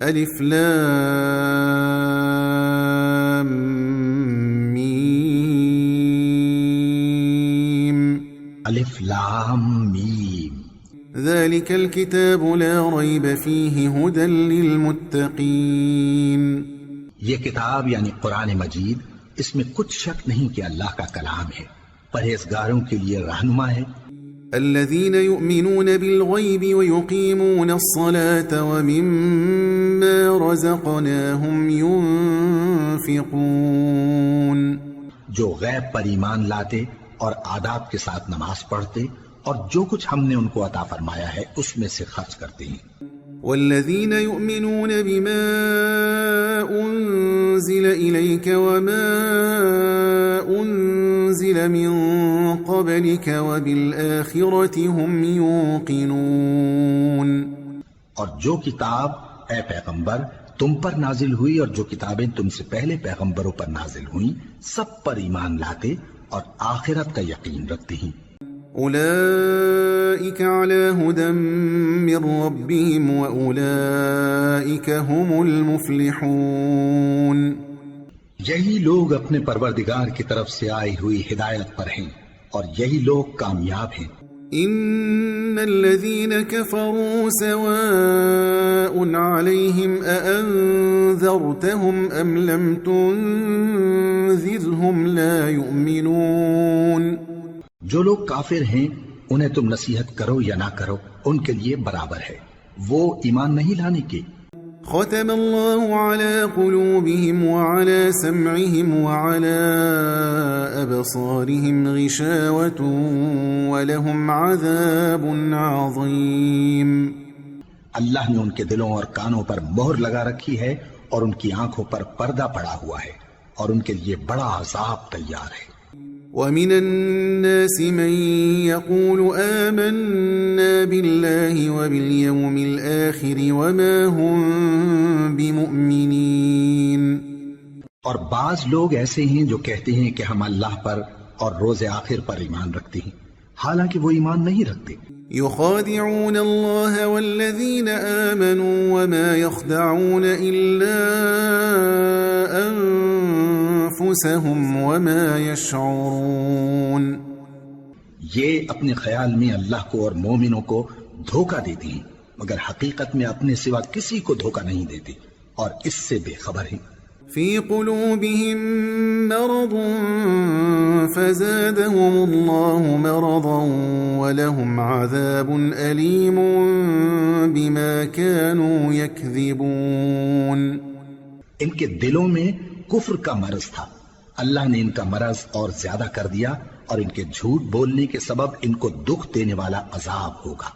الف لام میم الف لام میم ذلك الكتاب لا ريب فيه هدى للمتقين یہ کتاب یعنی قرآن مجید، اس میں کچھ شک نہیں کہ اللہ کا کلام ہے، پرہیزگاروں کے لیے رہنما ہے۔ الذين يؤمنون بالغيب ويقيمون الصلاة ومما رزقناهم ينفقون، جو غیب پر ایمان لاتے اور آداب کے ساتھ نماز پڑھتے اور جو کچھ ہم نے ان کو عطا فرمایا ہے اس میں سے خرچ کرتے ہیں۔ والذين يؤمنون بما أنزل إليك وما أنزل من قبلك وبالآخرة هم يوقنون، اور جو کتاب اے پیغمبر تم پر نازل ہوئی اور جو کتابیں تم سے پہلے پیغمبروں پر نازل ہوئیں سب پر ایمان لاتے اور آخرت کا یقین رکھتے ہیں۔ أولئك على هدى من ربهم وأولئك هم المفلحون، یہی لوگ اپنے پروردگار کی طرف سے آئی ہوئی ہدایت پر ہیں اور یہی لوگ کامیاب ہیں۔ إن الذين كفروا سواء عليهم أأنذرتهم أم لم تنذرهم لا يؤمنون، جو لوگ کافر ہیں انہیں تم نصیحت کرو یا نہ کرو ان کے لیے برابر ہے، وہ ایمان نہیں لانے کے۔ ختم الله على قلوبهم وعلى سمعهم وعلى أبصارهم غشاوة ولهم عذاب عظيم، اللہ نے ان کے دلوں اور کانوں پر مہر لگا رکھی ہے اور ان کی آنکھوں پر پردہ پڑا ہوا ہے اور ان کے لیے بڑا عذاب تیار ہے۔ ومن الناس من يقول آمنا بالله وباليوم الآخر وما هم بمؤمنين، اور بعض لوگ ایسے ہیں جو کہتے ہیں کہ ہم اللہ پر اور روز آخر پر ایمان رکھتے ہیں حالانکہ وہ ایمان نہیں رکھتے۔ يخادعون الله والذين آمنوا وما يخدعون إلا أنفسهم وما يشعرون، یہ اپنے خیال میں اللہ کو اور مومنوں کو دھوکہ دیتے ہیں مگر حقیقت میں اپنے سوا کسی کو دھوکہ نہیں دیتے اور اس سے بے خبر ہیں۔ في قلوبهم مرض فزادهم الله مرضا ولهم عذاب أليم بما كانوا يكذبون، ان کے دلوں میں کفر کا مرض تھا، اللہ نے ان کا مرض اور زیادہ کر دیا اور ان کے جھوٹ بولنے کے سبب ان کو دکھ دینے والا عذاب ہوگا۔